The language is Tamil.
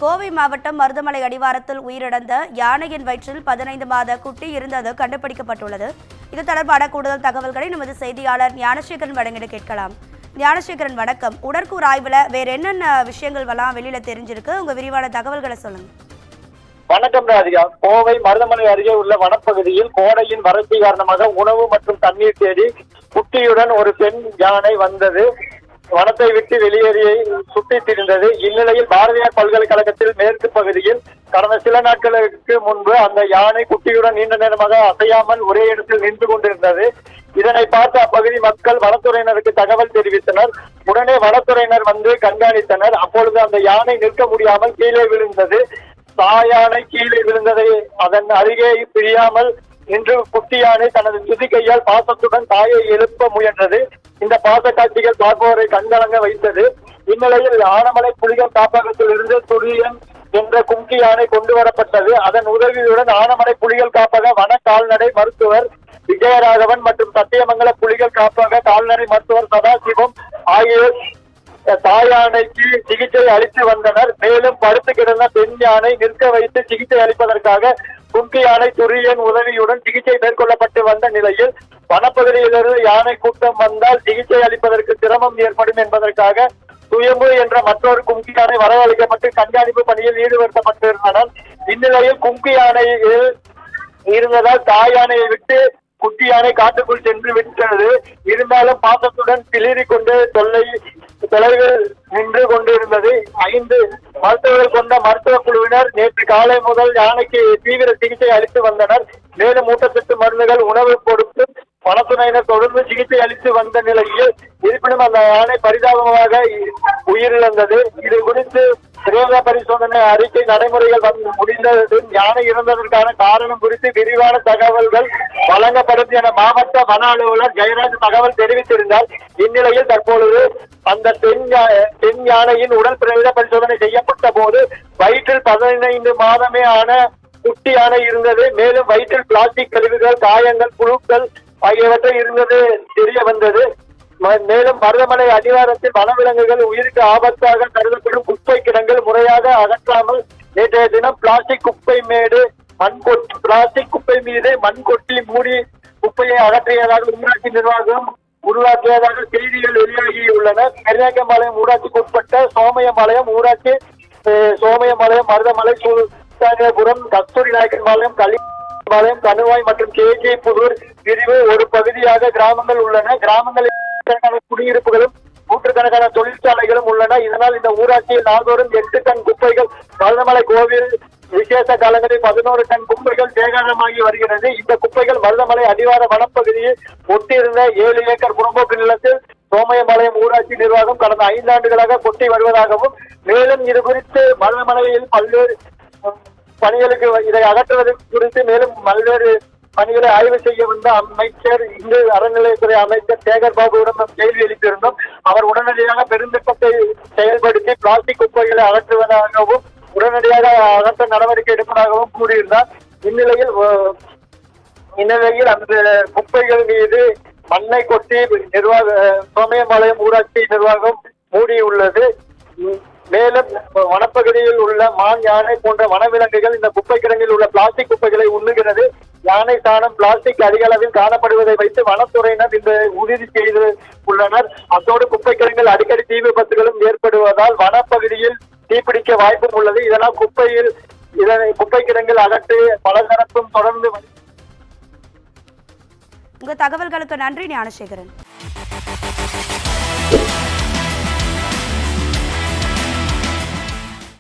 கோவை மாவட்டம் மருதமலை அடிவாரத்தில் உயிரிழந்த யானையின் வயிற்றில் 15 மாத குட்டி இருந்தது கண்டுபிடிக்கப்பட்டுள்ளது. இது தொடர்பான கூடுதல் தகவல்களை நமது செய்தியாளர் ஞானசேகரன் வழங்கிட கேட்கலாம். ஞானசேகரன் வணக்கம். உடற்கூறு ஆய்வுல வேற என்னென்ன விஷயங்கள் வெளியில தெரிஞ்சிருக்கு? உங்க விரிவான தகவல்களை சொல்லுங்க. வணக்கம் ராதிகா. கோவை மருதமலை அருகே உள்ள வனப்பகுதியில் கோடையின் வறட்சி காரணமாக உணவு மற்றும் தண்ணீர் தேடி குட்டியுடன் ஒரு பெண் யானை வந்தது. வனத்தை விட்டு வெளியேறிய சுற்றித் திரிந்தது. இந்நிலையில் பாரதியார் பல்கலைக்கழகத்தில் மேற்கு பகுதியில் கடந்த சில நாட்களுக்கு முன்பு அந்த யானை குட்டியுடன் நீண்ட நேரமாக அசையாமல் ஒரே இடத்தில் நின்று கொண்டிருந்தது. இதனை பார்த்து அப்பகுதி மக்கள் வனத்துறையினருக்கு தகவல் தெரிவித்தனர். உடனே வனத்துறையினர் வந்து கண்காணித்தனர். அப்பொழுது அந்த யானை நிற்க முடியாமல் கீழே விழுந்தது. தாயானை கீழே விழுந்ததை அதன் அருகே பிரியாமல் இன்று குட்டி யானை தனது துதி கையால் பாசத்துடன் தாயை எழுப்ப முயன்றது. இந்த பாச காட்சிகள் பார்ப்பவரை கண்கலங்க வைத்தது. இந்நிலையில் ஆனமலை புலிகள் காப்பகத்தில் இருந்து துரியன் என்ற கும்கி யானை கொண்டு வரப்பட்டது. அதன் உதவியுடன் ஆனமலை புலிகள் காப்பக வன கால்நடை மருத்துவர் விஜயராகவன் மற்றும் சத்தியமங்கல புலிகள் காப்பக கால்நடை மருத்துவர் சதாசிவம் ஆகியோர் தாயானைக்கு சிகிச்சை அளித்து வந்தனர். மேலும் படுத்து கிடந்த பெண் யானை நிற்க வைத்து சிகிச்சை அளிப்பதற்காக கும்கி யானை துரியன் உதவியுடன் சிகிச்சை மேற்கொள்ளப்பட்டு வந்த நிலையில் வனப்பகுதியிலிருந்து யானை கூட்டம் வந்தால் சிகிச்சை அளிப்பதற்கு சிரமம் ஏற்படும் என்பதற்காக சுயம்பு என்ற மற்றொரு கும்கி யானை வரவழைக்கப்பட்டு கண்காணிப்பு பணியில் ஈடுபடுத்தப்பட்டிருந்தனர். இந்நிலையில் கும்கி யானையில் இருந்ததால் தாய் யானையை விட்டு குட்டி யானை காட்டுக்குள் சென்று விட்டது. இருந்தாலும் பாசத்துடன் கிளறி கொண்டு தொலைவில் நின்று கொண்டிருந்தது. 5 மருத்துவர்கள் கொண்ட மருத்துவ குழுவினர் நேற்று காலை முதல் யானைக்கு தீவிர சிகிச்சை அளித்து வந்தனர். மேலும் ஊட்டச்சத்து மருந்துகள் உணவு கொடுத்து வனத்துறையினர் தொடர்ந்து சிகிச்சை அளித்து வந்த நிலையில் இருப்பினும் அந்த யானை பரிதாபமாக உயிரிழந்தது. இது குறித்து பிரேத பரிசோதனை அறிக்கை நடைமுறைகள் முடிந்தது. யானை இறந்ததற்கான காரணம் குறித்து விரிவான தகவல்கள் வழங்கப்படும் என மாவட்ட வன அலுவலர் ஜெயராஜ் தகவல் தெரிவித்திருந்தார். இந்நிலையில் தற்பொழுது அந்த பெண் யானையின் உடல் பிரேத பரிசோதனை செய்யப்பட்ட போது வயிற்றில் 15 மாதமே ஆன குட்டி யானை இருந்தது. மேலும் வயிற்றில் பிளாஸ்டிக் கழிவுகள், காயங்கள், புழுக்கள் ஆகியவற்றை இருந்தது தெரிய வந்தது. மேலும் மருதமலை அடிவாரத்தில் வனவிலங்குகள் உயிருக்கு ஆபத்தாக கருதப்படும் குப்பை கிடங்கள் முறையாக அகற்றாமல் நேற்றைய தினம் பிளாஸ்டிக் குப்பை மீது மண் கொட்டி மூடி குப்பையை அகற்றியதாக ஊராட்சி நிர்வாகம் உருவாக்கியதாக செய்திகள் வெளியாகியுள்ளன. கன்னியாகுமரி ஊராட்சிக்கு உட்பட்ட சோமயம்பாளையம் ஊராட்சி, சோமயம்பாளையம், மருதமலை, சுல்தானபுரம், கஸ்தூரி நாயக்கன் பாளையம், பாளையம், கணுவாய் மற்றும் கேஜி புதூர் பிரிவு ஒரு பகுதியாக கிராமங்கள் உள்ளன. கிராமங்களில் குடியிருப்புகளும் நூற்றுக்கணக்கான தொழிற்சாலைகளும் உள்ளன. இதனால் இந்த ஊராட்சியில் நாள்தோறும் 8 டன் குப்பைகள், மருதமலை கோவில் விசேஷ காலங்களில் 11 டன் குப்பைகள் சேகரமாகி வருகிறது. இந்த குப்பைகள் மருதமலை அடிவார வனப்பகுதியில் ஒட்டியிருந்த 7 ஏக்கர் புறம்போக்கு நிலத்தில் சோமயம்பாளையம் ஊராட்சி நிர்வாகம் கடந்த 5 ஆண்டுகளாக கொட்டி வருவதாகவும், மேலும் இது குறித்து மருதமலையில் பல்வேறு பணிகளுக்கு இதை அகற்றுவது குறித்து மேலும் பல்வேறு பணிகளை ஆய்வு செய்ய வந்த அமைச்சர், இந்து அறநிலையத்துறை அமைச்சர் சேகர் பாபுவிடம் கேள்வி எழுப்பியிருந்தோம். அவர் உடனடியாக பெருந்திட்டத்தை செயல்படுத்தி பிளாஸ்டிக் குப்பைகளை அகற்றுவதாகவும் உடனடியாக அகற்ற நடவடிக்கை எடுப்பதாகவும் கூறியிருந்தார். இந்நிலையில் அந்த குப்பைகள் மீது மண்ணை கொட்டி சோமயம்பாளையம் ஊராட்சி நிர்வாகம் மூடியுள்ளது. மேலும் வனப்பகுதியில் உள்ள மான், யானை போன்ற வனவிலங்குகள் இந்த குப்பை கிடங்கில் உள்ள பிளாஸ்டிக் குப்பைகளை உண்ணுகிறது. யானை சாணம், பிளாஸ்டிக் அதிக அளவில் காணப்படுவதை வைத்து வனத்துறையினர் இந்த உறுதி செய்து உள்ளனர். அத்தோடு குப்பை கிடங்கில் அடிக்கடி தீ விபத்துகளும் ஏற்படுவதால் வனப்பகுதியில் தீப்பிடிக்க வாய்ப்பும் உள்ளது. இதனால் குப்பை கிடங்கில் அகற்றி பலதரப்பும் தொடர்ந்து. உங்க தகவல்களுக்கு நன்றி ஞானசேகரன்.